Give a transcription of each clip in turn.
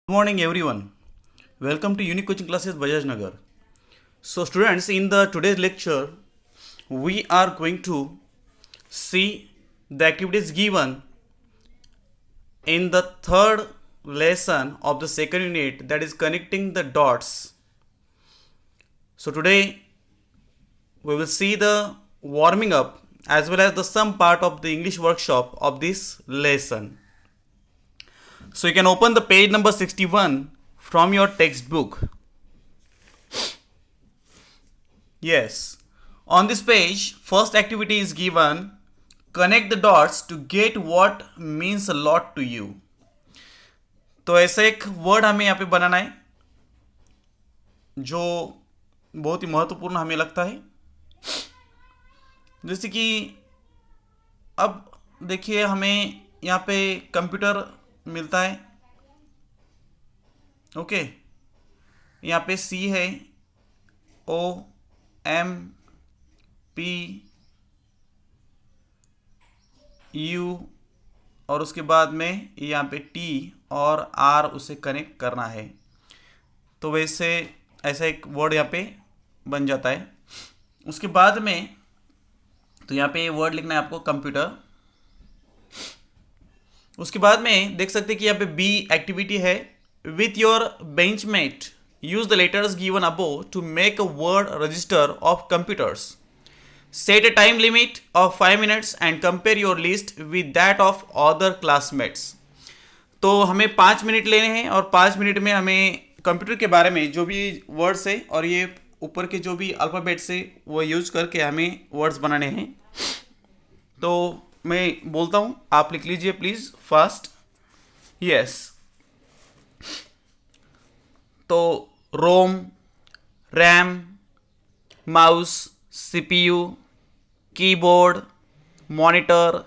Good morning everyone. Welcome to Unique Coaching Classes Bajaj Nagar. So students, in the today's lecture we are going to see the activities given in the third lesson of the second unit, that is connecting the dots. So today we will see the warming up as well as the some part of the English workshop of this lesson. So you can open the page number 61 from your textbook. Yes, on this page first activity is given, connect the dots to get what means a lot to you. तो ऐसा एक word हमें यहाँ पे बनाना है जो बहुत ही महत्वपूर्ण हमें लगता है। जैसे कि अब देखिए हमें यहाँ पे कंप्यूटर मिलता है, ओके। यहाँ पे सी है, ओ एम पी यू और उसके बाद में यहाँ पे टी और आर उसे कनेक्ट करना है। तो वैसे ऐसा एक वर्ड यहाँ पे बन जाता है। उसके बाद में तो यहाँ पे वर्ड लिखना है आपको कंप्यूटर। उसके बाद में देख सकते हैं कि यहाँ पे बी एक्टिविटी है, with your benchmate use the letters given above to make a word register of computers, set a time limit of 5 minutes and compare your list with that of other classmates. तो हमें 5 minute लेने हैं और 5 minute में हमें computer के बारे में जो भी वर्ड्स है और ये ऊपर के जो भी अल्फ़ाबेट्स है वो यूज करके हमें वर्ड्स बनाने हैं। तो मैं बोलता हूँ, आप लिख लीजिए प्लीज फर्स्ट। यस, तो ROM, RAM, mouse, CPU, keyboard, monitor,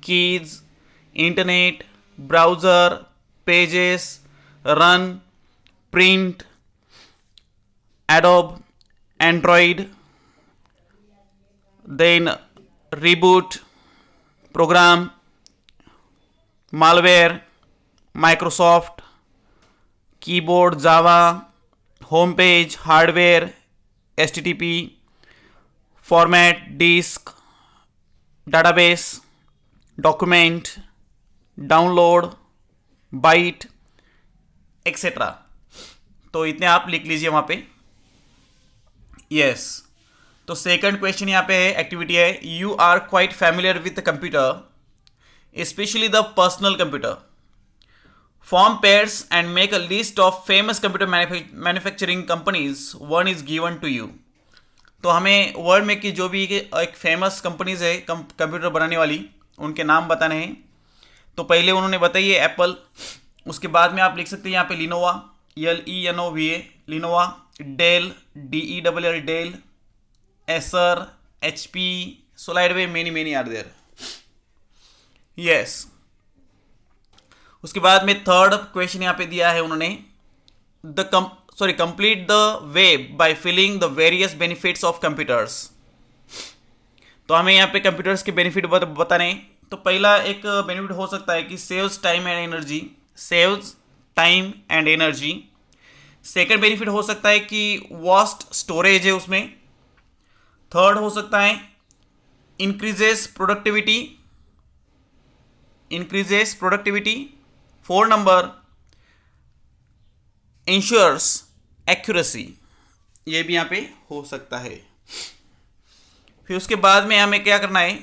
keys, internet, browser, pages, run, print, Adobe, Android, then reboot, program, malware, Microsoft, keyboard, Java, home page, hardware, HTTP, format, disk, database, document, download, byte, etcetera. तो इतने आप लिख लीजिए वहाँ पे। Yes, तो second question यहाँ पे है, एक्टिविटी है, you are quite familiar with computer specially the personal computer, form pairs and make a list of famous computer manufacturing companies, one is given to you. तो हमें वर्ल्ड में की जो भी एक फेमस कंपनीज है कंप्यूटर बनाने वाली, उनके नाम बताने हैं। तो पहले उन्होंने बताई है एप्पल, उसके बाद में आप लिख सकते हैं यहाँ पे Lenovo, LENOVA, Lenovo, Dell, DELL, Dell, Acer, HP, सोलाइडवे, मेनी आर देयर। यस, उसके बाद में थर्ड क्वेश्चन यहाँ पे दिया है उन्होंने, complete the web by filling the various benefits of computers. तो हमें यहाँ पे कंप्यूटर्स के बेनिफिट बताने। तो पहला एक बेनिफिट हो सकता है कि saves time and energy, saves time and energy. Second benefit हो सकता है कि वास्ट स्टोरेज है उसमें। थर्ड हो सकता है increases productivity. 4 number ensures accuracy, ये भी यहाँ पे हो सकता है। फिर उसके बाद में हमें क्या करना है,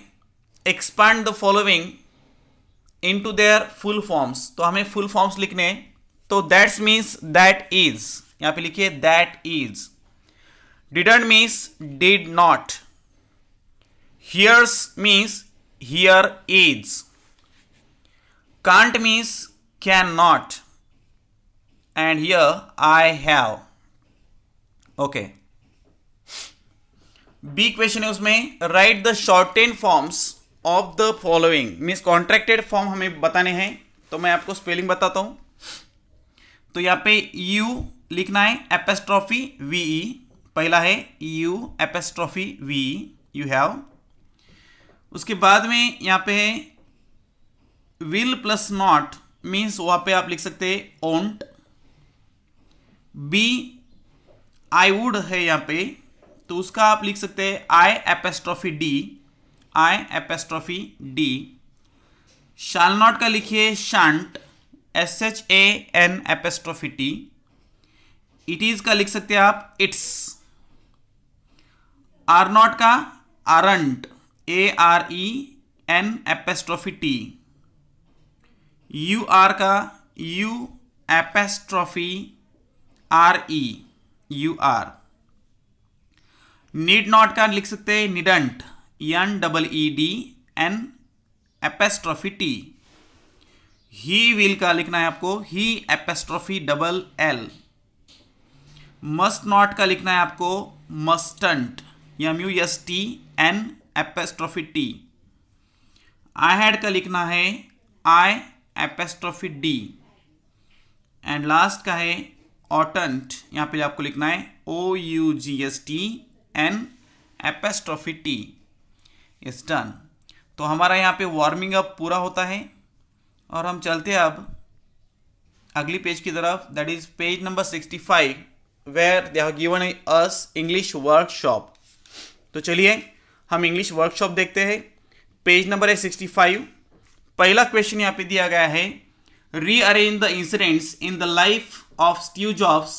expand the following into their full forms. तो हमें फुल फॉर्म्स लिखने हैं। तो दैट्स मीन्स दैट इज, यहाँ पे लिखिए that is. Didn't means did not. Here's means here is. Can't means can not. And here I have. Okay, B question है उसमें, write the shorten forms of the following, means contracted form हमें बताने हैं। तो मैं आपको spelling बताता हूं। तो यहाँ पे यू लिखना है एपेस्ट्रॉफी VE, पहला है यू एपेस्ट्रॉफी VE, यू हैव। उसके बाद में यहाँ पे विल प्लस नॉट मीन्स वहाँ पे आप लिख सकते हैं ओंट, बी आई वुड है यहाँ पे, तो उसका आप लिख सकते हैं I apostrophe D, I apostrophe D. Shall not का लिखिए shan't, S H A N apostrophe T. It is का लिख सकते हैं आप इट्स। आर नॉट का aren't, A R E N apostrophe T. You are का U apostrophe R E, you're. Need not का लिख सकते हैं needn't, N double E D N apostrophe T. He will का लिखना है आपको he एपेस्ट्रॉफी double L. Must not का लिखना है आपको mustn't, M U S T N apostrophe T. I had का लिखना है I apostrophe D. And last का है ऑटंट, यहां पे आपको लिखना है O U G S T N apostrophe T. It's done. तो हमारा यहाँ पे वार्मिंग अप पूरा होता है और हम चलते हैं अब अगली पेज की तरफ, that is page number 65 where they have given us English workshop. तो चलिए हम इंग्लिश वर्कशॉप देखते हैं। पेज नंबर है 65। पहला क्वेश्चन यहाँ पे दिया गया है, rearrange the incidents in the life of Steve Jobs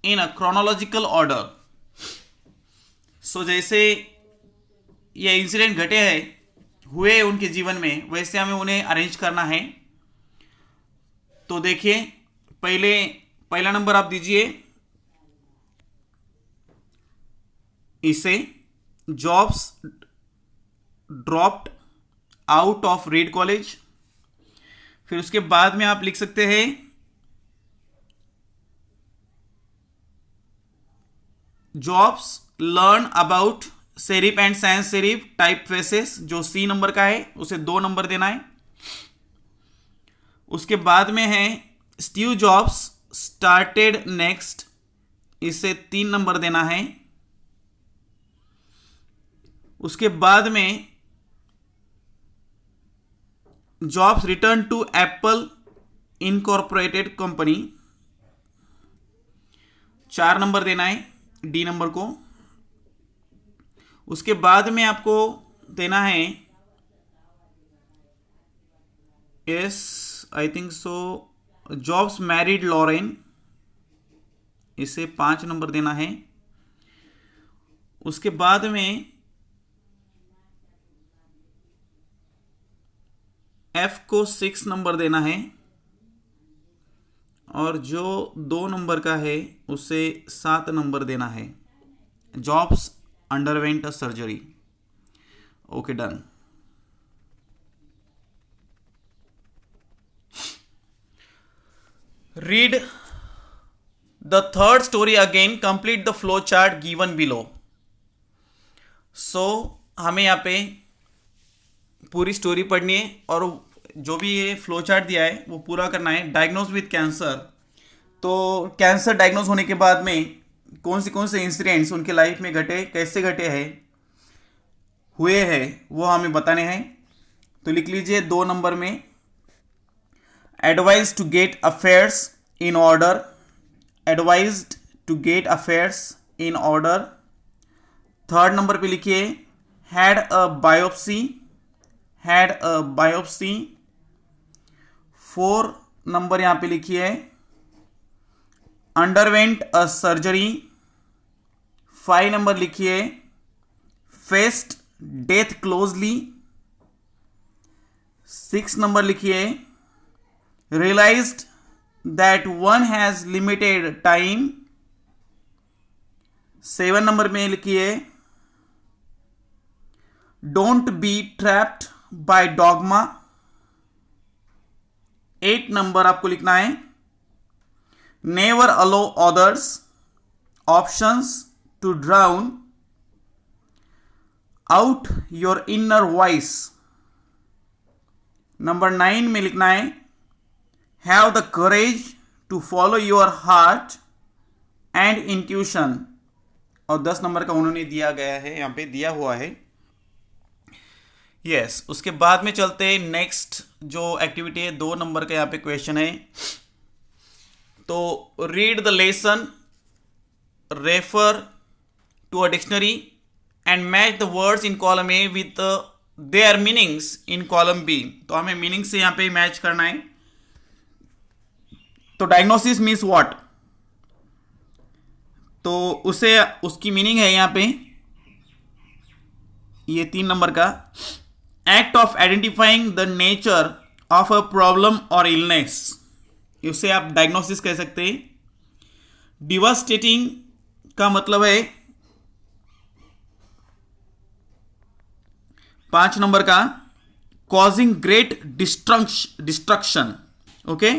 in a chronological order. So जैसे ये इंसिडेंट घटे हैं, हुए उनके जीवन में, वैसे हमें उन्हें अरेंज करना है। तो देखिए पहला नंबर आप दीजिए इसे, jobs dropped out of Reed college. फिर उसके बाद में आप लिख सकते हैं jobs learn about serif and sans serif type faces, जो सी नंबर का है उसे 2 नंबर देना है। उसके बाद में है स्टीव जॉब्स स्टार्टेड नेक्स्ट, इसे 3 नंबर देना है। उसके बाद में Jobs return to Apple incorporated company, 4 number देना है डी नंबर को। उसके बाद में आपको देना है yes I think so Jobs married Laurene, इसे 5 नंबर देना है। उसके बाद में एफ को 6 नंबर देना है और जो 2 नंबर का है उसे 7 नंबर देना है। Jobs underwent a surgery. Okay done. Read the third story again, complete the flow chart given below. So हमें यहाँ पे पूरी स्टोरी पढ़नी है और जो भी ये फ्लो चार्ट दिया है वो पूरा करना है। डायग्नोज विद कैंसर, तो कैंसर डायग्नोज होने के बाद में कौन से इंसिडेंट्स उनके लाइफ में घटे, कैसे घटे हैं, हुए हैं, वो हमें बताने हैं। तो लिख लीजिए 2 नंबर में advise to get affairs in order, advised to get affairs in order. 3rd number पे लिखिए had a biopsy, had a biopsy. 4 number यहां पे लिखिए अंडरवेंट अ सर्जरी। 5 नंबर लिखिए फेस्ड डेथ क्लोजली। 6 नंबर लिखिए realised that one has limited time. 7 number में लिखिए don't be trapped by dogma. 8 number आपको लिखना है never allow others options to drown out your inner voice. Number 9 में लिखना है have the courage to follow your heart and intuition. और 10 number का उन्होंने दिया गया है, यहां पे दिया हुआ है। यस उसके बाद में चलते हैं नेक्स्ट जो एक्टिविटी है। 2 नंबर का यहाँ पे क्वेश्चन है, तो read the lesson, refer to a dictionary and match the words in column A with their meanings in column B. तो हमें मीनिंग से यहां पे मैच करना है। तो डायग्नोसिस मीन्स व्हाट, तो उसे उसकी मीनिंग है यहां पे ये 3 नंबर का, act of identifying the nature of a problem और इलनेस, उसे आप डायग्नोसिस कह सकते हैं। डिवास्टेटिंग का मतलब है 5 नंबर का, causing great destruction, okay,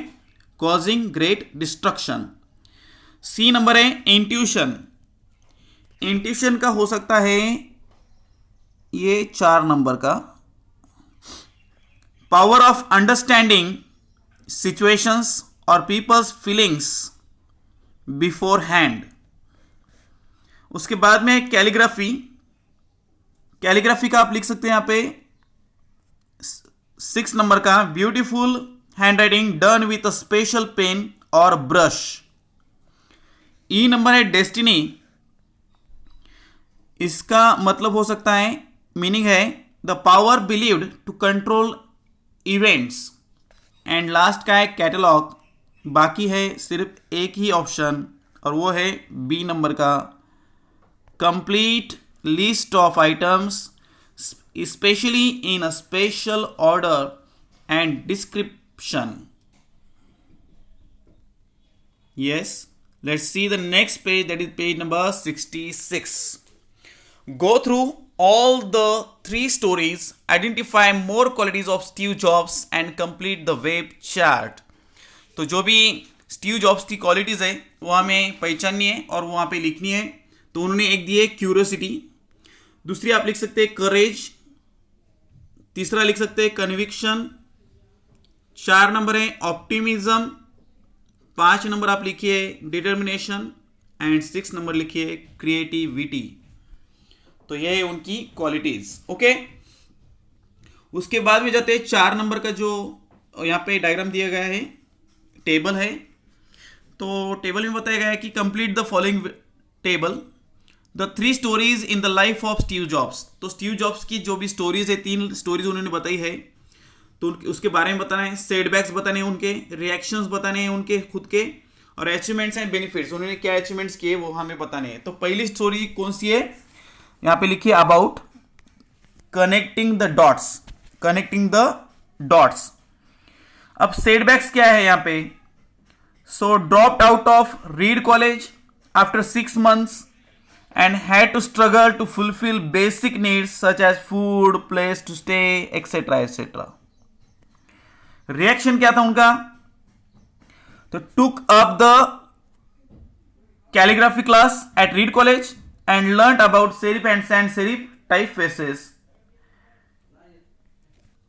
causing great destruction. C number है इंट्यूशन, इंट्यूशन का हो सकता है ये 4 नंबर का, पावर ऑफ अंडरस्टैंडिंग सिचुएशंस और पीपल्स फीलिंग्स बिफोर हैंड। उसके बाद में कैलीग्राफी, कैलीग्राफी का आप लिख सकते हैं यहां पे 6 नंबर का, beautiful handwriting done with a special pen और ब्रश। ई नंबर है डेस्टिनी, इसका मतलब हो सकता है, मीनिंग है the power believed to control events. And last का है कैटलॉग, बाकी है सिर्फ एक ही ऑप्शन और वो है बी नंबर का, complete list of items specially in a special order and description. Yes, let's see the next page, that is page number 66. Go through all the 3 stories, identify more qualities of Steve Jobs and complete the web chart. तो जो भी Steve jobs की qualities है वो हमें पहचाननी है और वहाँ पे लिखनी है। तो उन्होंने एक दी है क्यूरियोसिटी, दूसरी आप लिख सकते हैं करेज, तीसरा लिख सकते हैं कन्विक्शन, 4 नंबर है ऑप्टिमिज्म, 5 नंबर आप लिखिए डिटर्मिनेशन एंड 6 नंबर लिखिए क्रिएटिविटी। तो ये है उनकी क्वालिटीज, ओके। उसके बाद में जाते हैं 4 नंबर का, जो यहाँ पे डायग्राम दिया गया है, टेबल है। तो टेबल में बताया गया है कि complete the following table, the 3 stories in the life of Steve jobs. तो स्टीव जॉब्स की जो भी स्टोरीज है, 3 स्टोरीज उन्होंने बताई है, तो उसके बारे में बताना है, सेटबैक्स बताने हैं उनके, रिएक्शंस बताने हैं उनके खुद के, और अचीवमेंट्स एंड बेनिफिट्स, उन्होंने क्या अचीवमेंट्स किए वो हमें बताने हैं। तो पहली स्टोरी कौन सी है, यहां पे लिखिए about connecting the dots, connecting the dots. अब सेटबैक्स क्या है यहां पे, so dropped out of Reed college after 6 months and had to struggle to fulfill basic needs such as food, place to stay, etc. etc. Reaction क्या था उनका, तो took up the calligraphy class at Reed college and learn about serif and sans serif typefaces,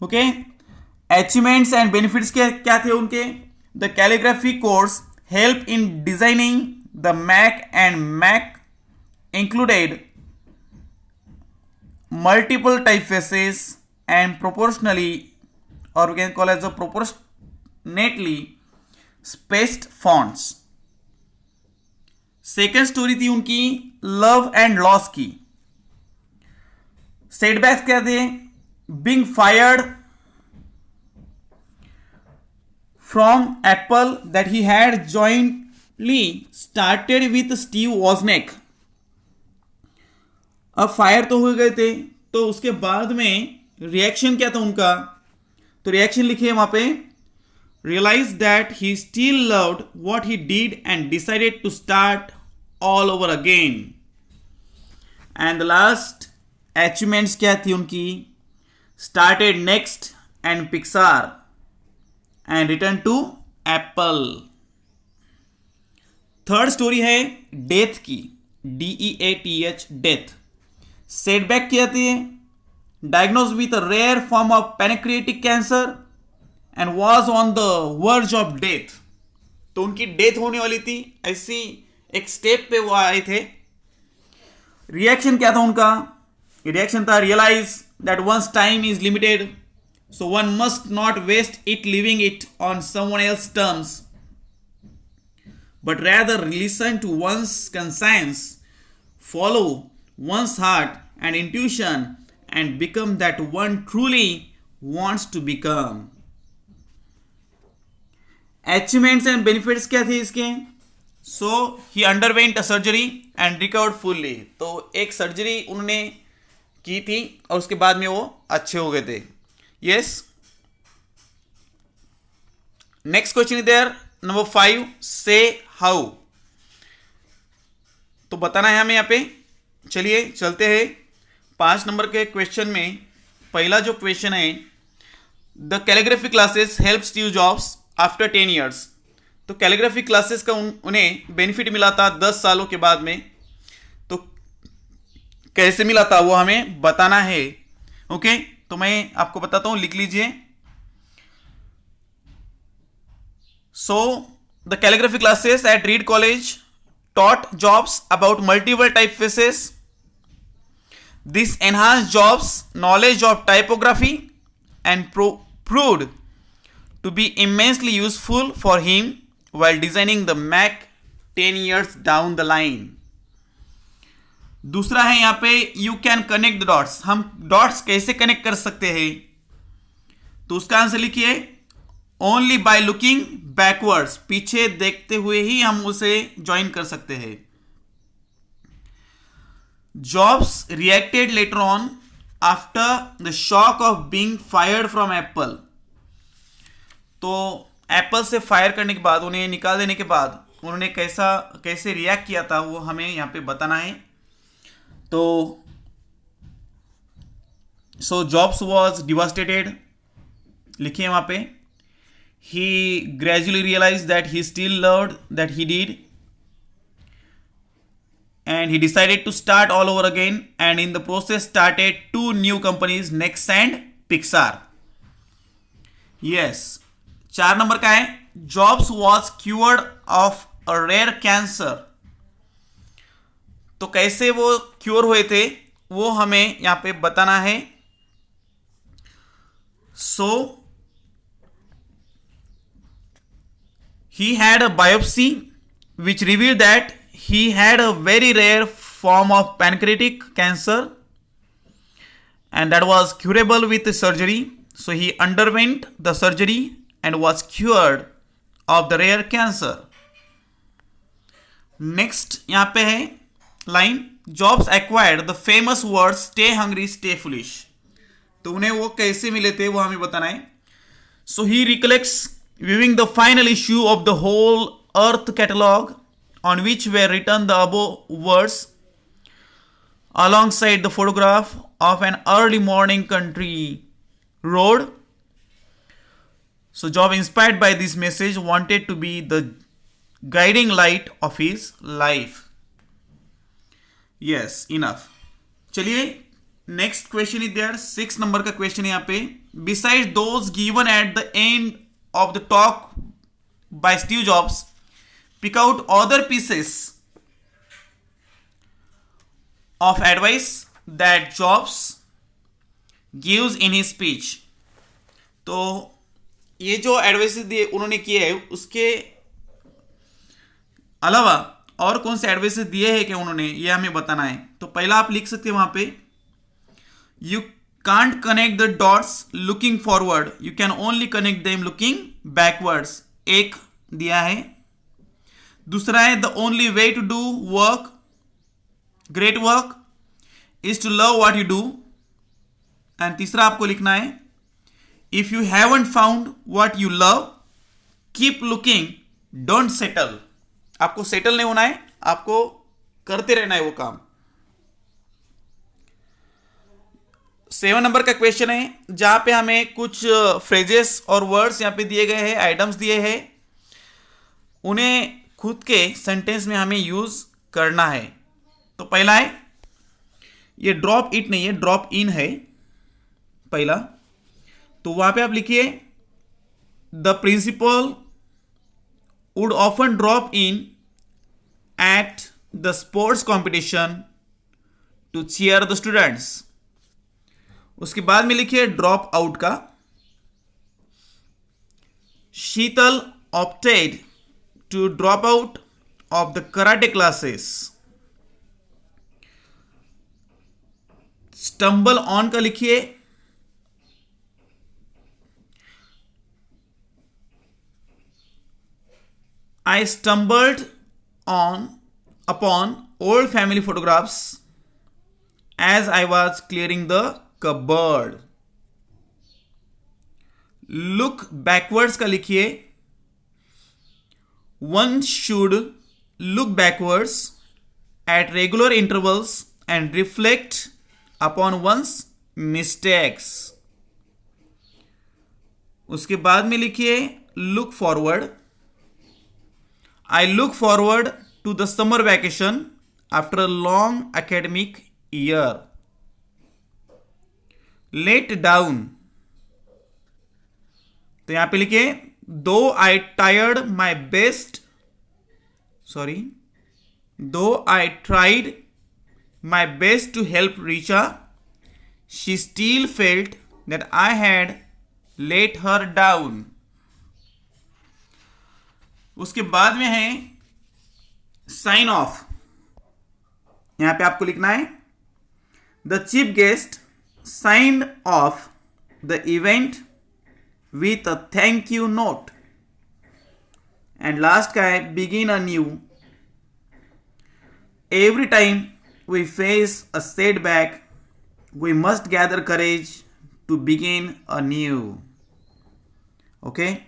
okay. Achievements and benefits क्या थे उनके, the calligraphy course help in designing the Mac and Mac included multiple typefaces and proportionally, or we can call as the proportionately spaced fonts. Second story थी उनकी love and loss की। Setbacks क्या थे, being fired from Apple that he had jointly started with Steve Wozniak. अब fire तो हो गए थे, तो उसके बाद में रिएक्शन क्या था उनका, तो रिएक्शन लिखिए वहां पे, realise that he still loved what he did and decided to start all over again. And the last achievements क्या थी उनकी, started next and Pixar and return to Apple. Third story है डेथ की, DEATH, death. Setback क्या थी, diagnose with a rare form of pancreatic cancer and was on the verge of death. तो उनकी death होने वाली थी, ऐसी एक स्टेप पे वो आए थे। रिएक्शन क्या था उनका, रिएक्शन था realise that once time is limited so one must not waste it living it on someone else terms. but rather listen to one's conscience, follow one's heart and intuition, and become that one truly wants to become. Achievements and benefits क्या थे इसके? So he underwent a surgery and recovered fully. तो एक surgery उन्होंने की थी और उसके बाद में वो अच्छे हो गए थे. Yes. Next question is there. Number 5. Say how. तो बताना है हमें यहाँ पे. चलिए चलते हैं 5 नंबर के क्वेश्चन में. पहला जो क्वेश्चन है, the calligraphy classes help Steve jobs after 10 years. तो कैलीग्राफी क्लासेस का उन्हें बेनिफिट मिला था 10 सालों के बाद में. तो कैसे मिला था वो हमें बताना है. ओके, तो मैं आपको बताता हूं, लिख लीजिए. So, the calligraphy classes at Reed College taught Jobs about multiple typefaces. This enhanced Jobs' knowledge of typography and proved to be immensely useful for him while designing the Mac 10 years down the line. दूसरा है यहाँ पे, you can connect the dots. हम dots कैसे connect कर सकते हैं? तो उसका आंसर लिखिए, ओनली बाय लुकिंग बैकवर्ड्स. पीछे देखते हुए ही हम उसे ज्वाइन कर सकते हैं. Jobs reacted later on after the shock of being fired from Apple. तो एप्पल से फायर करने के बाद, उन्हें निकाल देने के बाद उन्होंने कैसे रिएक्ट किया था वो हमें यहां पे बताना है. तो सो जॉब्स वॉज डिवास्टेटेड, लिखिए वहां पे. He gradually realized that he still loved that he did, and he decided to start all over again, and in the process started 2 new companies, Next and Pixar. Yes. 4 number का है, Jobs was cured of a rare cancer. तो कैसे वो cure हुए थे वो हमें यहां पे बताना है. So he had a biopsy which revealed that he had a very rare form of pancreatic cancer, and that was curable with surgery. So he underwent the surgery and was cured of the rare cancer. Next यहाँ पे है line, Jobs acquired the famous words stay hungry, stay foolish. तो उन्हें वो कैसे मिले थे वो हमें बताना है. So he recollects viewing the final issue of the whole Earth catalog, on which were written the above words, alongside the photograph of an early morning country road. So Job, inspired by this message, wanted to be the guiding light of his life. Yes, enough. चलिए next question is there. 6 number का question है यहाँ पे. Besides those given at the end of the talk by Steve Jobs, pick out other pieces of advice that Jobs gives in his speech. तो ये जो advice दिए उन्होंने किए है उसके अलावा और कौन से एडवाइस दिए हैं कि उन्होंने, ये हमें बताना है. तो पहला आप लिख सकते हैं वहां पे, you can't connect the dots looking forward, you can only connect them looking backwards. एक दिया है. दूसरा है, the only way to do work, great work, is to love what you do. And तीसरा आपको लिखना है, if you haven't found what you love, keep looking, don't settle. आपको सेटल नहीं होना है, आपको करते रहना है वो काम. 7 नंबर का क्वेश्चन है जहां पे हमें कुछ फ्रेजेस और वर्ड्स यहां पे दिए गए हैं, आइटम्स दिए हैं, उन्हें खुद के सेंटेंस में हमें यूज करना है. तो पहला है, ये ड्रॉप इट नहीं है, ड्रॉप इन है पहला. तो वहां पे आप लिखिए, the principal would often drop in at the sports competition to cheer the students. उसके बाद में लिखिए ड्रॉप आउट का, Sheetal opted to drop out of the karate classes. Stumble on का लिखिए. I stumbled upon old family photographs as I was clearing the cupboard. Look backwards का लिखिए. One should look backwards at regular intervals and reflect upon one's mistakes. उसके बाद में लिखिए look forward. I look forward to the summer vacation after a long academic year. Let down. तो यहां पे लिखिए though I tried my best to help Richa, she still felt that I had let her down. उसके बाद में है sign of. यहां पे आपको लिखना है the chief guest signed of the event with a thank you note. And last का है begin anew. Every time we face a setback we must gather courage to begin anew. Okay,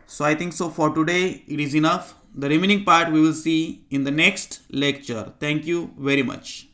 so I think so for today it is enough. The remaining part we will see in the next lecture. Thank you very much.